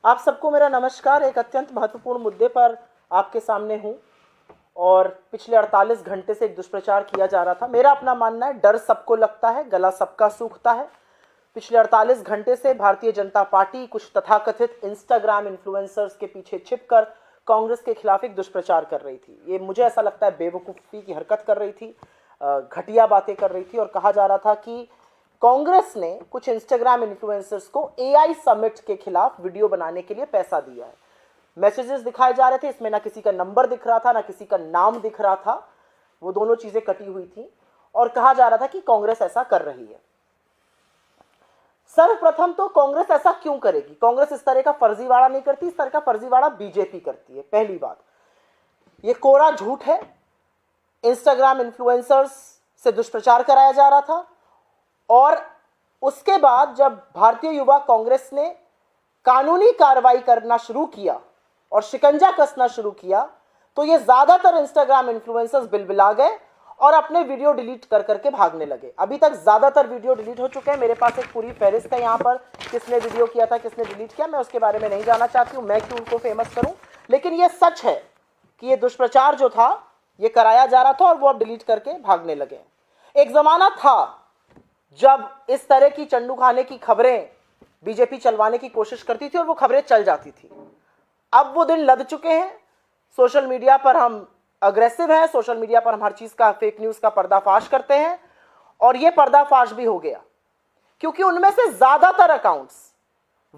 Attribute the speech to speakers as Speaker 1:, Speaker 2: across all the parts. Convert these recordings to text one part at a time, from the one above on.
Speaker 1: आप सबको मेरा नमस्कार। एक अत्यंत महत्वपूर्ण मुद्दे पर आपके सामने हूं और पिछले 48 घंटे से एक दुष्प्रचार किया जा रहा था। मेरा अपना मानना है, डर सबको लगता है, गला सबका सूखता है। पिछले 48 घंटे से भारतीय जनता पार्टी कुछ तथाकथित इंस्टाग्राम इन्फ्लुएंसर्स के पीछे छिपकर कांग्रेस के खिलाफ एक दुष्प्रचार कर रही थी। ये मुझे ऐसा लगता है बेवकूफ़ी की हरकत कर रही थी, घटिया बातें कर रही थी और कहा जा रहा था कि कांग्रेस ने कुछ इंस्टाग्राम इन्फ्लुएंसर्स को एआई समिट के खिलाफ वीडियो बनाने के लिए पैसा दिया है। मैसेजेस दिखाए जा रहे थे, इसमें ना किसी का नंबर दिख रहा था ना किसी का नाम दिख रहा था, वो दोनों चीजें कटी हुई थी और कहा जा रहा था कि कांग्रेस ऐसा कर रही है। सर्वप्रथम तो कांग्रेस ऐसा क्यों करेगी? कांग्रेस इस तरह का फर्जीवाड़ा नहीं करती, इस तरह का फर्जीवाड़ा बीजेपी करती है। पहली बात, ये कोरा झूठ है। इंस्टाग्राम इन्फ्लुएंसर्स से दुष्प्रचार कराया जा रहा था और उसके बाद जब भारतीय युवा कांग्रेस ने कानूनी कार्रवाई करना शुरू किया और शिकंजा कसना शुरू किया तो ये ज्यादातर इंस्टाग्राम इन्फ्लुएंसर्स बिलबिला गए और अपने वीडियो डिलीट कर करके भागने लगे। अभी तक ज्यादातर वीडियो डिलीट हो चुके हैं। मेरे पास एक पूरी फहरिस्त है यहाँ पर, किसने वीडियो किया था, किसने डिलीट किया। मैं उसके बारे में नहीं जाना चाहती हूँ, मैं क्यों उनको फेमस करूँ, लेकिन ये सच है कि ये दुष्प्रचार जो था ये कराया जा रहा था और वो अब डिलीट करके भागने लगे। एक जमाना था जब इस तरह की चंडू खाने की खबरें बीजेपी चलवाने की कोशिश करती थी और वो खबरें चल जाती थी। अब वो दिन लद चुके हैं। सोशल मीडिया पर हम अग्रेसिव हैं, सोशल मीडिया पर हम हर चीज का, फेक न्यूज का पर्दाफाश करते हैं और ये पर्दाफाश भी हो गया क्योंकि उनमें से ज्यादातर अकाउंट्स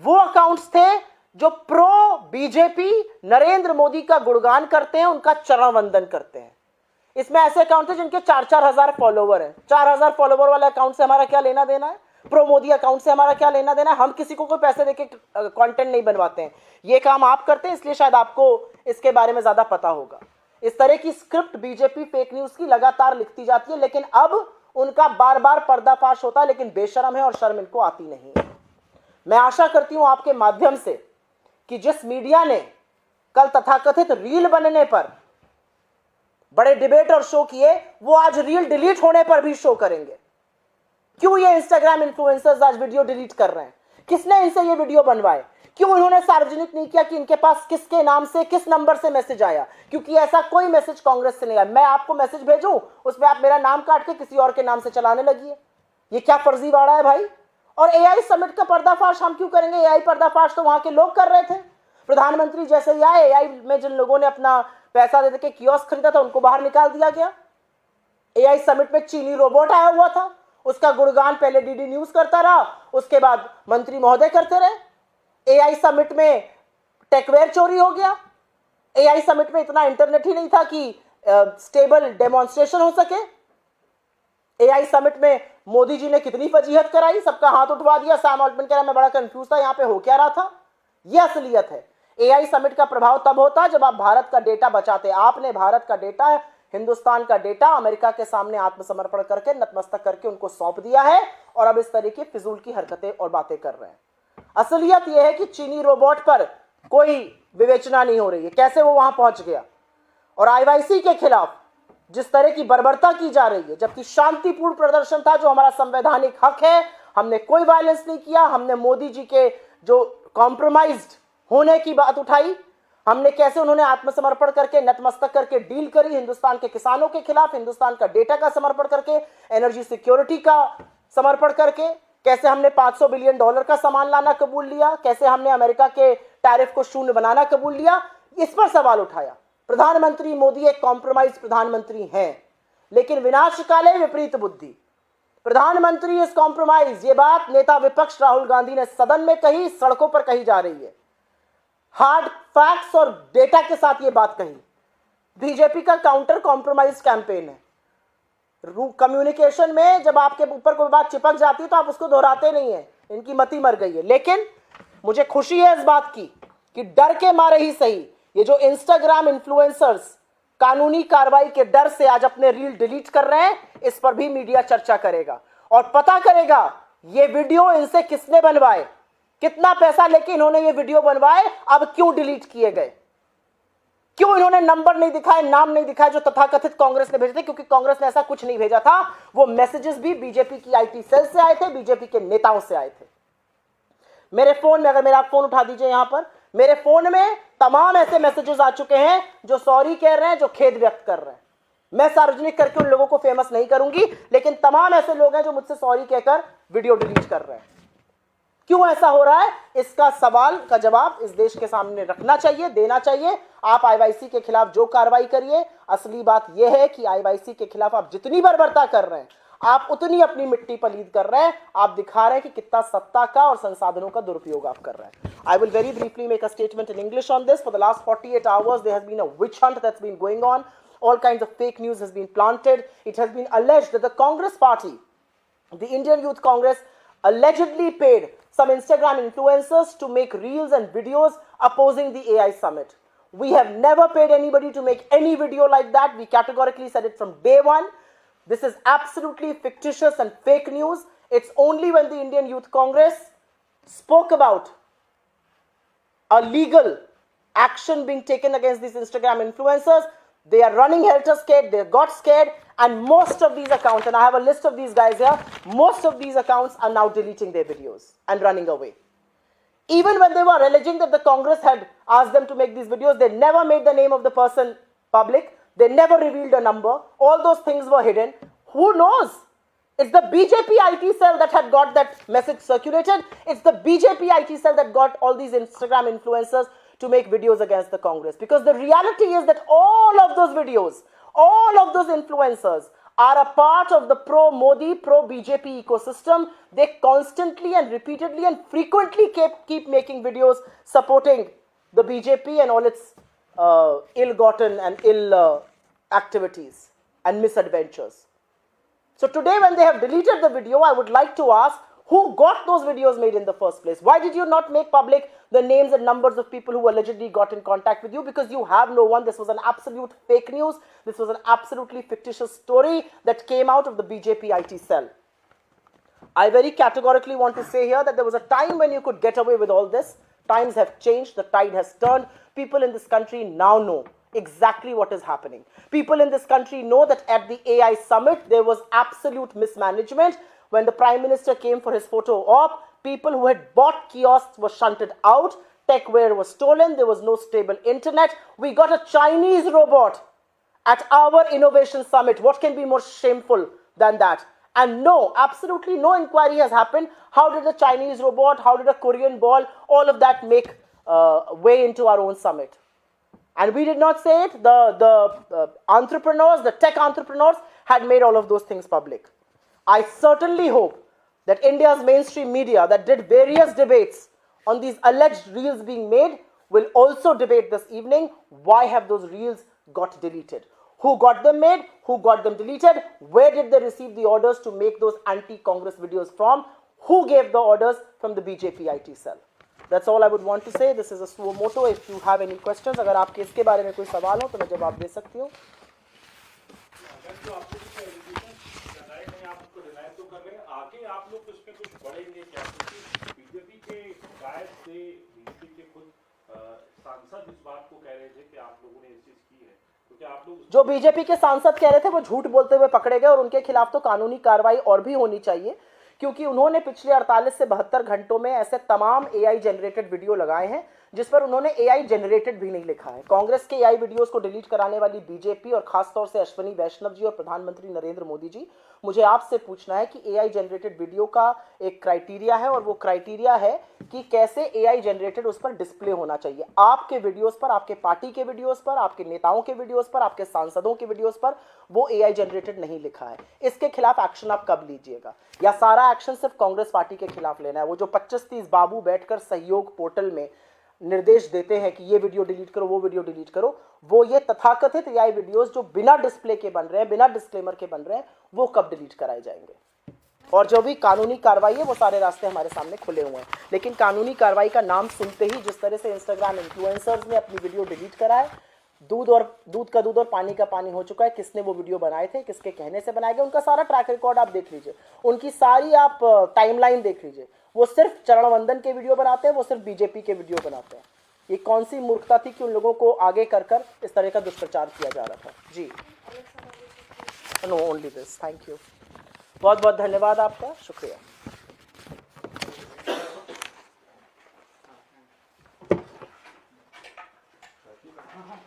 Speaker 1: वो अकाउंट्स थे जो प्रो बीजेपी नरेंद्र मोदी का गुणगान करते हैं, उनका चरण वंदन करते हैं। इसमें ऐसे अकाउंट थे जिनके 4-4 हजार फॉलोवर हैं। 4,000 फॉलोवर वाले अकाउंट से हमारा क्या लेना देना है? प्रो मोदी अकाउंट से हमारा क्या लेना देना है? हम किसी को कोई पैसे देके कंटेंट नहीं बनवाते हैं, ये काम आप करते हैं, इसलिए शायद आपको इसके बारे में ज्यादा पता होगा। इस तरह की स्क्रिप्ट बीजेपी फेक न्यूज की लगातार लिखती जाती है, लेकिन अब उनका बार बार पर्दाफाश होता है, लेकिन बेशरम है और शर्म इनको आती नहीं है। मैं आशा करती हूं आपके माध्यम से कि जिस मीडिया ने कल तथाकथित रील बनने पर बड़े डिबेट और शो किए, वो आज रील डिलीट होने पर भी शो करेंगे। क्यों ये इंस्टाग्राम इन्फ्लुएंसर्स आज वीडियो डिलीट कर रहे हैं? किसने इनसे ये वीडियो बनवाए? क्यों इन्होंने सार्वजनिक नहीं किया कि इनके पास किसके नाम से, किस नंबर से मैसेज आया? क्योंकि ऐसा कोई मैसेज कांग्रेस से नहीं आया। मैं आपको मैसेज भेजूं, उसमें आप मेरा नाम काट के किसी और के नाम से चलाने लगी है। ये क्या फर्जीवाड़ा है भाई? और एआई समिट का पर्दाफाश हम क्यों करेंगे? एआई पर्दाफाश तो वहां के लोग कर रहे थे। प्रधानमंत्री जैसे ही आए, एआई में जिन लोगों ने अपना पैसा दे के कियोस्क खरीदा था उनको बाहर निकाल दिया गया। एआई समिट में चीनी रोबोट आया हुआ था, उसका गुणगान पहले डीडी न्यूज करता रहा, उसके बाद मंत्री महोदय करते रहे। एआई समिट में टेकवेयर चोरी हो गया। एआई समिट में इतना इंटरनेट ही नहीं था कि स्टेबल डेमोन्स्ट्रेशन हो सके। एआई समिट में मोदी जी ने कितनी फजीहत कराई, सबका हाथ उठवा दिया। सैम ऑल्टमैन कह रहा मैं बड़ा कंफ्यूज था, यहाँ पे हो क्या रहा था। यह असलियत है। एआई समिट का प्रभाव तब होता है जब आप भारत का डेटा बचाते। आपने भारत का डेटा, हिंदुस्तान का डेटा अमेरिका के सामने आत्मसमर्पण करके, नतमस्तक करके उनको सौंप दिया है और अब इस तरह की फिजूल की हरकतें और बातें कर रहे हैं। असलियत यह है कि चीनी रोबोट पर कोई विवेचना नहीं हो रही है, कैसे वो वहां पहुंच गया। और आईवाईसी के खिलाफ जिस तरह की बर्बरता की जा रही है, जबकि शांतिपूर्ण प्रदर्शन था जो हमारा संवैधानिक हक है, हमने कोई वायलेंस नहीं किया। हमने मोदी जी के जो कॉम्प्रोमाइज्ड होने की बात उठाई, हमने कैसे उन्होंने आत्मसमर्पण करके, नतमस्तक करके डील करी हिंदुस्तान के किसानों के खिलाफ, हिंदुस्तान का डेटा का समर्पण करके, एनर्जी सिक्योरिटी का समर्पण करके, कैसे हमने $500 बिलियन का सामान लाना कबूल लिया, कैसे हमने अमेरिका के टैरिफ को शून्य बनाना कबूल लिया, इस पर सवाल उठाया। प्रधानमंत्री मोदी एक कॉम्प्रोमाइज प्रधानमंत्री हैं, लेकिन विनाशकाले विपरीत बुद्धि। प्रधानमंत्री इज कॉम्प्रोमाइज, ये बात नेता विपक्ष राहुल गांधी ने सदन में कही, सड़कों पर कही जा रही है। हार्ड फैक्ट्स और डेटा के साथ ये बात कही। बीजेपी का काउंटर कॉम्प्रोमाइज कैंपेन है। कम्युनिकेशन में जब आपके ऊपर कोई बात चिपक जाती है तो आप उसको दोहराते नहीं है। इनकी मति मर गई है। लेकिन मुझे खुशी है इस बात की कि डर के मारे ही सही, ये जो इंस्टाग्राम इन्फ्लुएंसर्स कानूनी कार्रवाई के डर से आज अपने रील डिलीट कर रहे हैं, इस पर भी मीडिया चर्चा करेगा और पता करेगा ये वीडियो इनसे किसने बनवाए, कितना पैसा लेके इन्होंने ये वीडियो बनवाए, अब क्यों डिलीट किए गए, क्यों इन्होंने नंबर नहीं दिखाए, नाम नहीं दिखाए जो तथाकथित कांग्रेस ने भेजे थे। क्योंकि कांग्रेस ने ऐसा कुछ नहीं भेजा था। वो मैसेजेस भी बीजेपी की आईटी सेल से आए थे, बीजेपी के नेताओं से आए थे। मेरे फोन में, अगर मेरा फोन उठा दीजिए यहां पर, मेरे फोन में तमाम ऐसे मैसेजेस आ चुके हैं जो सॉरी कह रहे हैं, जो खेद व्यक्त कर रहे हैं। मैं सार्वजनिक करके उन लोगों को फेमस नहीं करूंगी, लेकिन तमाम ऐसे लोग हैं जो मुझसे सॉरी कहकर वीडियो डिलीट कर रहे हैं। क्यों ऐसा हो रहा है, इसका सवाल का जवाब इस देश के सामने रखना चाहिए, देना चाहिए। आप आईवाईसी के खिलाफ जो कार्रवाई करिए, असली बात यह है कि आईवाईसी के खिलाफ आप जितनी बर्बरता कर रहे हैं, आप उतनी अपनी मिट्टी पलीद कर रहे हैं। आप दिखा रहे हैं कि कितना सत्ता का और संसाधनों का दुरुपयोग आप कर रहे हैं। I will very briefly make a statement in English on this. For the last 48 hours, there has been a witch hunt that's been going on. All kinds of fake news has been planted. It has been alleged that the Congress party, the Indian Youth Congress, allegedly paid some Instagram influencers to make reels and videos opposing the AI summit. We have never paid anybody to make any video like that. We categorically said it from day one. This is absolutely fictitious and fake news. It's only when the Indian Youth Congress spoke about a legal action being taken against these Instagram influencers, they are running helter-skelter, they got scared, and most of these accounts, and I have a list of these guys here, most of these accounts are now deleting their videos and running away. Even when they were alleging that the Congress had asked them to make these videos, they never made the name of the person public, they never revealed a number, all those things were hidden. Who knows? It's the BJP IT cell that had got that message circulated. It's the BJP IT cell that got all these Instagram influencers to make videos against the Congress. Because the reality is that all of those videos, all of those influencers are a part of the pro-Modi, pro-BJP ecosystem. They constantly and repeatedly and frequently keep making videos supporting the BJP and all its ill-gotten and ill activities and misadventures. So today when they have deleted the video, I would like to ask, who got those videos made in the first place? Why did you not make public the names and numbers of people who allegedly got in contact with you? Because you have no one. This was an absolute fake news. This was an absolutely fictitious story that came out of the BJP IT cell. I very categorically want to say here that there was a time when you could get away with all this. Times have changed. The tide has turned. People in this country now know exactly what is happening. People in this country know that at the AI summit, there was absolute mismanagement. When the Prime Minister came for his photo op, people who had bought kiosks were shunted out. Techware was stolen. There was no stable internet. We got a Chinese robot at our innovation summit. What can be more shameful than that? And no, absolutely no inquiry has happened. How did the Chinese robot, how did a Korean ball, all of that make way into our own summit? And we did not say it. The entrepreneurs, the tech entrepreneurs had made all of those things public. I certainly hope that India's mainstream media that did various debates on these alleged reels being made will also debate this evening. Why have those reels got deleted? Who got them made? Who got them deleted? Where did they receive the orders to make those anti-Congress videos from? Who gave the orders from the BJP IT cell? That's all I would want to say. This is a suo moto. If you have any questions, अगर आपके इसके बारे में कोई सवाल हो तो मैं जवाब दे सकती हूँ.
Speaker 2: आप लोग उसमें कुछ बढ़ेंगे क्या? क्योंकि बीजेपी के गायब से बीजेपी के खुद सांसद इस बात को कह रहे थे कि आप लोगों ने इस चीज की है, क्योंकि आप लोग जो
Speaker 1: बीजेपी के सांसद कह रहे थे वो झूठ बोलते हुए पकड़े गए और उनके खिलाफ तो कानूनी कार्रवाई और भी होनी चाहिए, क्योंकि उन्होंने पिछले 48 से 72 घंटों में ऐसे तमाम एआई जनरेटेड वीडियो लगाए हैं जिस पर उन्होंने एआई जनरेटेड भी नहीं लिखा है. कांग्रेस के एआई वीडियोस को डिलीट कराने वाली बीजेपी और खासतौर से अश्विनी वैष्णव जी और प्रधानमंत्री नरेंद्र मोदी जी, मुझे आपसे पूछना है कि एआई जनरेटेड वीडियो का एक क्राइटेरिया है और वो क्राइटेरिया है कि कैसे एआई जनरेटेड उस पर डिस्प्ले होना चाहिए. आपके वीडियोस पर, आपके पार्टी के वीडियोस पर, आपके नेताओं के वीडियोस पर, आपके सांसदों के वीडियोस पर वो एआई जनरेटेड नहीं लिखा है. इसके खिलाफ एक्शन आप कब लीजिएगा? या सारा एक्शन सिर्फ कांग्रेस पार्टी के खिलाफ लेना है? वो जो 25-30 बाबू बैठकर सहयोग पोर्टल में निर्देश देते हैं कि ये वीडियो डिलीट करो, वो वीडियो डिलीट करो, वो ये तथाकथित एआई वीडियोस जो बिना डिस्प्ले के बन रहे हैं, बिना डिस्क्लेमर के बन रहे हैं, वो कब डिलीट कराए जाएंगे? और जो भी कानूनी कार्रवाई है वो सारे रास्ते हमारे सामने खुले हुए हैं. लेकिन कानूनी कार्रवाई का नाम सुनते ही जिस तरह से इंस्टाग्राम इन्फ्लुएंसर्स ने अपनी वीडियो डिलीट कराए, दूध का दूध और पानी का पानी हो चुका है. किसने वो वीडियो बनाए थे, किसके कहने से बनाए गए, उनका सारा ट्रैक रिकॉर्ड आप देख लीजिए, उनकी सारी आप टाइमलाइन देख लीजिए. वो सिर्फ चरण वंदन के वीडियो बनाते हैं, वो सिर्फ बीजेपी के वीडियो बनाते हैं. ये कौन सी मूर्खता थी कि उन लोगों को आगे कर इस तरह का दुष्प्रचार किया जा रहा था? जी, no, only this. Thank you, बहुत बहुत धन्यवाद आपका, शुक्रिया.
Speaker 3: हाँ हाँ